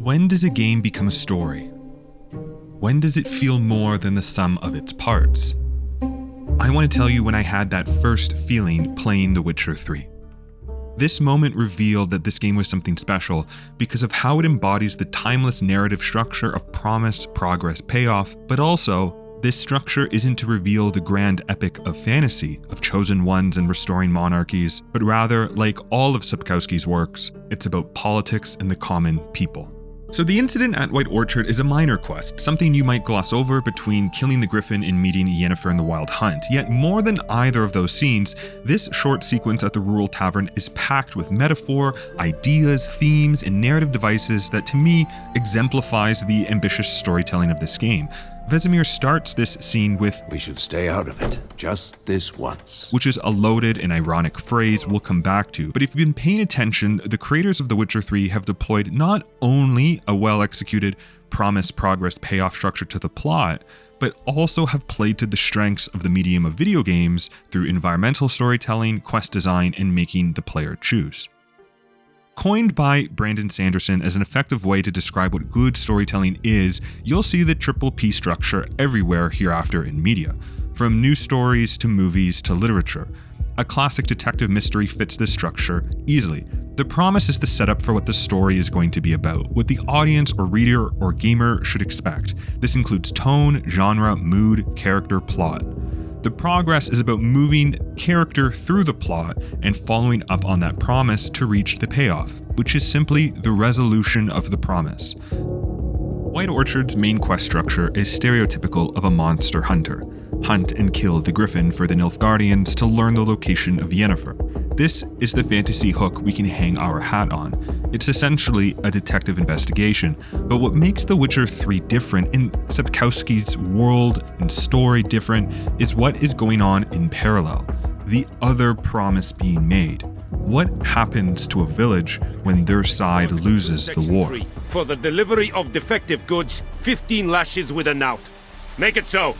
When does a game become a story? When does it feel more than the sum of its parts? I want to tell you when I had that first feeling playing The Witcher 3. This moment revealed that this game was something special because of how it embodies the timeless narrative structure of promise, progress, payoff, but also, this structure isn't to reveal the grand epic of fantasy, of chosen ones and restoring monarchies, but rather, like all of Sapkowski's works, it's about politics and the common people. So the incident at White Orchard is a minor quest, something you might gloss over between killing the Griffin and meeting Yennefer in the Wild Hunt. Yet more than either of those scenes, this short sequence at the rural tavern is packed with metaphor, ideas, themes, and narrative devices that to me exemplifies the ambitious storytelling of this game. Vesemir starts this scene with, "We should stay out of it, just this once." Which is a loaded and ironic phrase we'll come back to. But if you've been paying attention, the creators of The Witcher 3 have deployed not only a well-executed promise, progress, payoff structure to the plot, but also have played to the strengths of the medium of video games through environmental storytelling, quest design, and making the player choose. Coined by Brandon Sanderson as an effective way to describe what good storytelling is, you'll see the triple P structure everywhere hereafter in media, from news stories to movies to literature. A classic detective mystery fits this structure easily. The promise is the setup for what the story is going to be about, what the audience or reader or gamer should expect. This includes tone, genre, mood, character, plot. The progress is about moving character through the plot and following up on that promise to reach the payoff, which is simply the resolution of the promise. White Orchard's main quest structure is stereotypical of a monster hunter. Hunt and kill the Griffin for the Nilfgaardians to learn the location of Yennefer. This is the fantasy hook we can hang our hat on. It's essentially a detective investigation, but what makes The Witcher 3 different, and Sapkowski's world and story different, is what is going on in parallel. The other promise being made. What happens to a village when their side loses the war? For the delivery of defective goods, 15 lashes with a knout. Make it so.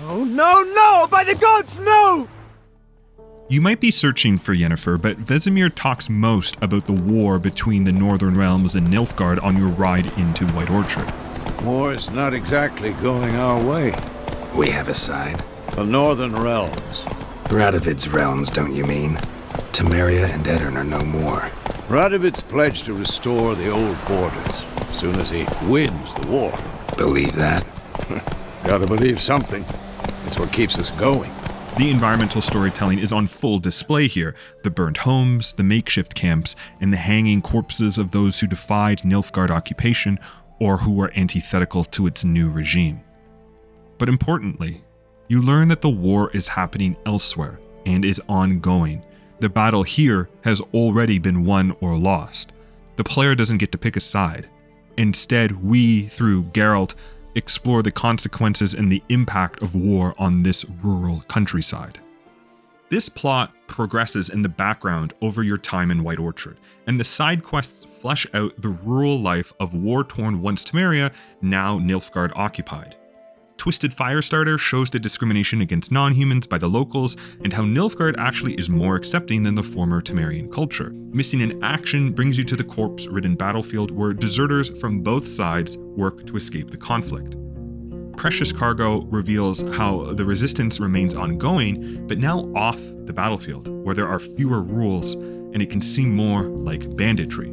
No! By the gods, no! You might be searching for Yennefer, but Vesemir talks most about the war between the Northern Realms and Nilfgaard on your ride into White Orchard. War is not exactly going our way. We have a side. The Northern Realms. Radovid's realms, don't you mean? Temeria and Edirn are no more. Radovid's pledged to restore the old borders, as soon as he wins the war. Believe that? Gotta believe something. It's what keeps us going. The environmental storytelling is on full display here. The burnt homes, the makeshift camps, and the hanging corpses of those who defied Nilfgaard occupation or who were antithetical to its new regime. But importantly, you learn that the war is happening elsewhere and is ongoing. The battle here has already been won or lost. The player doesn't get to pick a side. Instead, we, through Geralt, explore the consequences and the impact of war on this rural countryside. This plot progresses in the background over your time in White Orchard, and the side quests flesh out the rural life of war-torn once Temeria, now Nilfgaard occupied. Twisted Firestarter shows the discrimination against non-humans by the locals and how Nilfgaard actually is more accepting than the former Temerian culture. Missing in Action brings you to the corpse-ridden battlefield where deserters from both sides work to escape the conflict. Precious Cargo reveals how the resistance remains ongoing, but now off the battlefield, where there are fewer rules and it can seem more like banditry.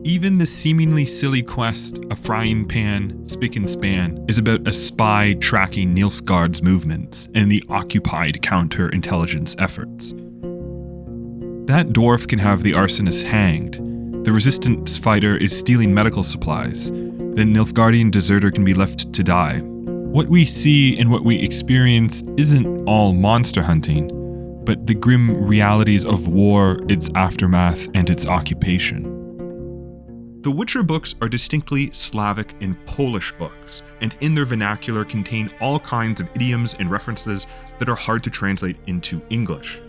Even the seemingly silly quest, A Frying Pan, Spick and Span, is about a spy tracking Nilfgaard's movements and the occupied counter-intelligence efforts. That dwarf can have the arsonist hanged. The resistance fighter is stealing medical supplies. The Nilfgaardian deserter can be left to die. What we see and what we experience isn't all monster hunting, but the grim realities of war, its aftermath, and its occupation. The Witcher books are distinctly Slavic and Polish books, and in their vernacular contain all kinds of idioms and references that are hard to translate into English.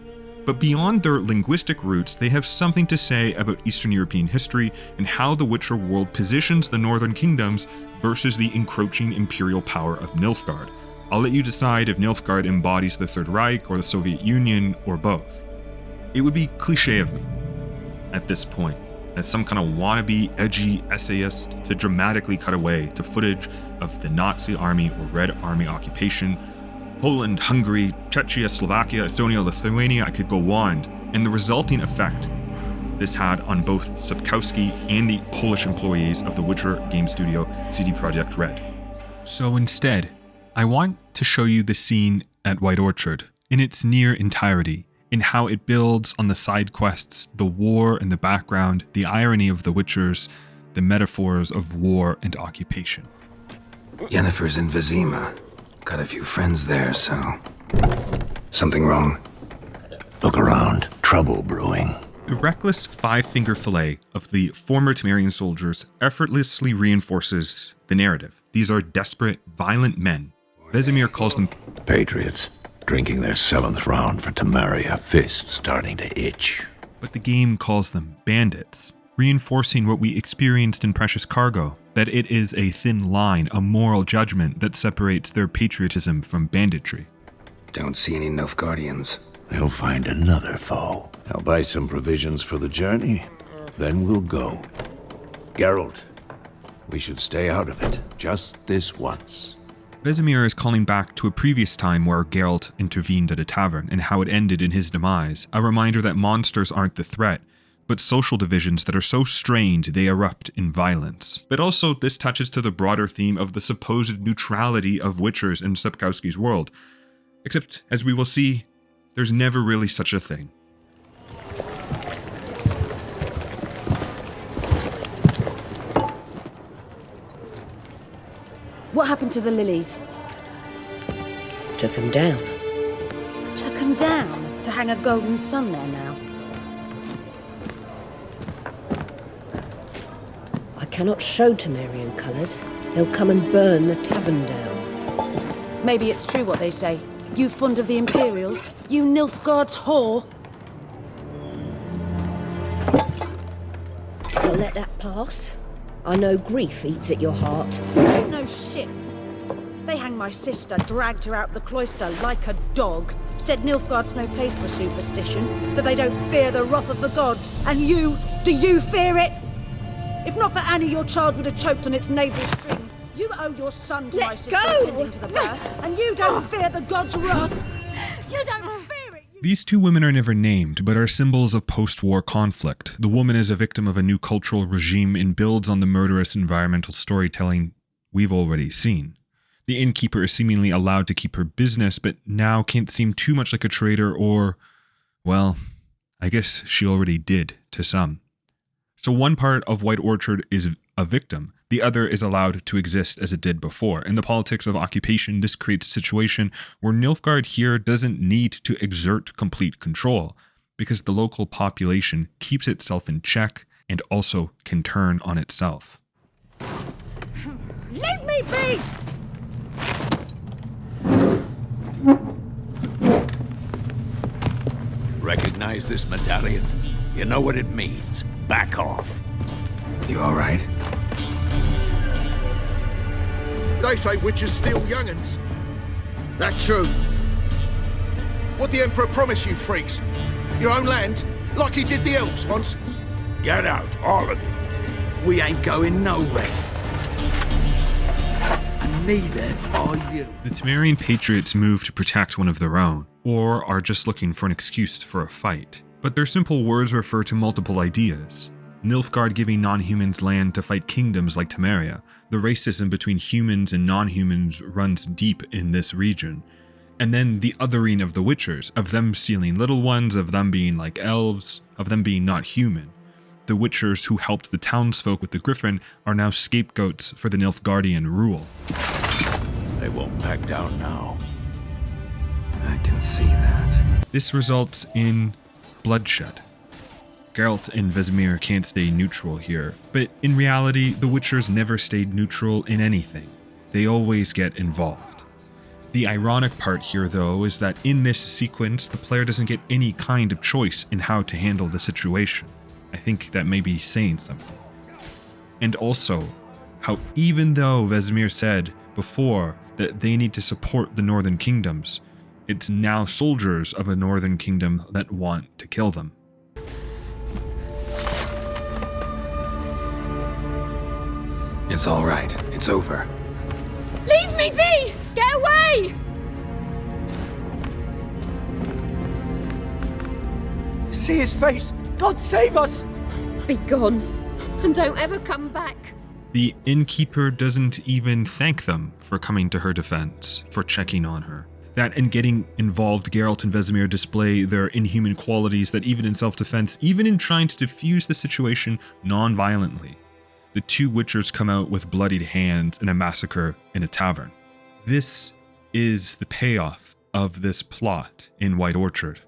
But beyond their linguistic roots, they have something to say about Eastern European history and how the Witcher world positions the northern kingdoms versus the encroaching imperial power of Nilfgaard. I'll let you decide if Nilfgaard embodies the Third Reich or the Soviet Union or both. It would be cliché of me, at this point, as some kind of wannabe, edgy essayist to dramatically cut away to footage of the Nazi army or Red Army occupation, Poland, Hungary, Czechia, Slovakia, Estonia, Lithuania, I could go on, and the resulting effect this had on both Sapkowski and the Polish employees of the Witcher game studio CD Projekt Red. So instead, I want to show you the scene at White Orchard in its near entirety, in how it builds on the side quests, the war in the background, the irony of the Witchers, the metaphors of war and occupation. Yennefer's in Vizima. Got a few friends there, so... Something wrong? Look around. Trouble brewing. The reckless five-finger fillet of the former Temerian soldiers effortlessly reinforces the narrative. These are desperate, violent men. Vesemir calls them Patriots, drinking their 7th round for Temeria, fists starting to itch. but the game calls them bandits, reinforcing what we experienced in Precious Cargo, that it is a thin line, a moral judgment that separates their patriotism from banditry. Don't see any Nilfgaardians. They'll find another foe. I'll buy some provisions for the journey, then we'll go. Geralt, we should stay out of it, just this once. Vesemir is calling back to a previous time where Geralt intervened at a tavern and how it ended in his demise, a reminder that monsters aren't the threat, but social divisions that are so strained they erupt in violence. But also, this touches to the broader theme of the supposed neutrality of Witchers in Sapkowski's world. Except, as we will see, there's never really such a thing. What happened to the lilies? Took him down. Took them down to hang a golden sun there now. I cannot show Temerian colours. They'll come and burn the tavern down. Maybe it's true what they say. You fond of the Imperials? You Nilfgaard's whore? I'll let that pass. I know grief eats at your heart. You know shit. They hanged my sister, dragged her out the cloister like a dog, said Nilfgaard's no place for superstition, that they don't fear the wrath of the gods. And you, do you fear it? If not for Annie, your child would have choked on its navel string. You owe your son to my sister attending to the birth, and you don't fear the gods' wrath. You don't fear it. These two women are never named, but are symbols of post-war conflict. The woman is a victim of a new cultural regime and builds on the murderous environmental storytelling we've already seen. The innkeeper is seemingly allowed to keep her business, but now can't seem too much like a traitor or, well, I guess she already did to some. So one part of White Orchard is a victim, the other is allowed to exist as it did before. In the politics of occupation, this creates a situation where Nilfgaard here doesn't need to exert complete control, because the local population keeps itself in check and also can turn on itself. Leave me be! Recognize this medallion? You know what it means. Back off. You all right? They say witches steal young'uns. That true? What the Emperor promised you freaks? Your own land? Like he did the elves once? Get out, all of you. We ain't going nowhere. And neither are you. The Temerian patriots move to protect one of their own, or are just looking for an excuse for a fight. But their simple words refer to multiple ideas. Nilfgaard giving non-humans land to fight kingdoms like Temeria. The racism between humans and non-humans runs deep in this region. And then the othering of the Witchers, of them stealing little ones, of them being like elves, of them being not human. The Witchers who helped the townsfolk with the Griffin are now scapegoats for the Nilfgaardian rule. They won't back down now. I can see that. This results in bloodshed. Geralt and Vesemir can't stay neutral here, but in reality, the Witchers never stayed neutral in anything. They always get involved. The ironic part here, though, is that in this sequence, the player doesn't get any kind of choice in how to handle the situation. I think that may be saying something. And also, how even though Vesemir said before that they need to support the Northern Kingdoms, it's now soldiers of a Northern Kingdom that want to kill them. It's all right. It's over. Leave me be! Get away! See his face! God save us! Be gone, and don't ever come back. The innkeeper doesn't even thank them for coming to her defense, for checking on her. That and getting involved, Geralt and Vesemir display their inhuman qualities that even in self-defense, even in trying to defuse the situation non-violently, the two Witchers come out with bloodied hands in a massacre in a tavern. This is the payoff of this plot in White Orchard.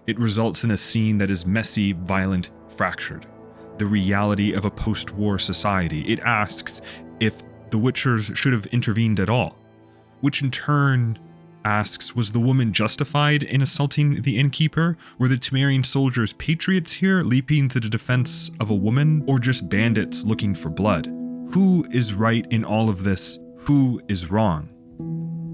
It results in a scene that is messy, violent, fractured. The reality of a post-war society. It asks if the Witchers should have intervened at all, which in turn asks, was the woman justified in assaulting the innkeeper? Were the Temerian soldiers patriots here, leaping to the defense of a woman, or just bandits looking for blood? Who is right in all of this? Who is wrong?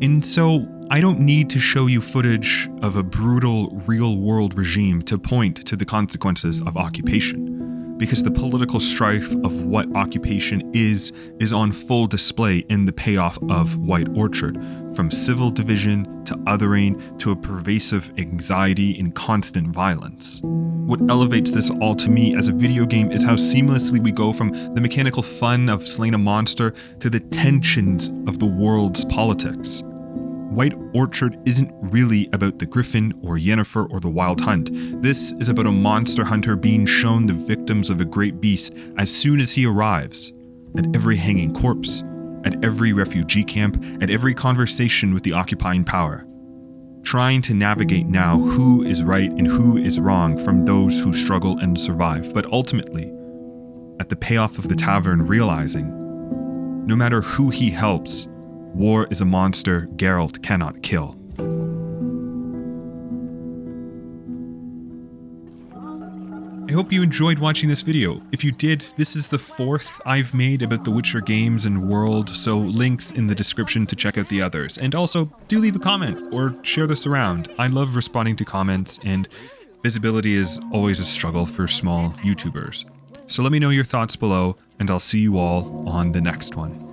And so, I don't need to show you footage of a brutal, real-world regime to point to the consequences of occupation, because the political strife of what occupation is on full display in the payoff of White Orchard, from civil division to othering to a pervasive anxiety and constant violence. What elevates this all to me as a video game is how seamlessly we go from the mechanical fun of slaying a monster to the tensions of the world's politics. White Orchard isn't really about the Griffin or Yennefer or the Wild Hunt. This is about a monster hunter being shown the victims of a great beast as soon as he arrives. At every hanging corpse, at every refugee camp, at every conversation with the occupying power. Trying to navigate now who is right and who is wrong from those who struggle and survive, but ultimately, at the payoff of the tavern, realizing, no matter who he helps, war is a monster Geralt cannot kill. I hope you enjoyed watching this video. If you did, this is the 4th I've made about the Witcher games and world, so links in the description to check out the others. And also, do leave a comment or share this around. I love responding to comments, and visibility is always a struggle for small YouTubers. So let me know your thoughts below, and I'll see you all on the next one.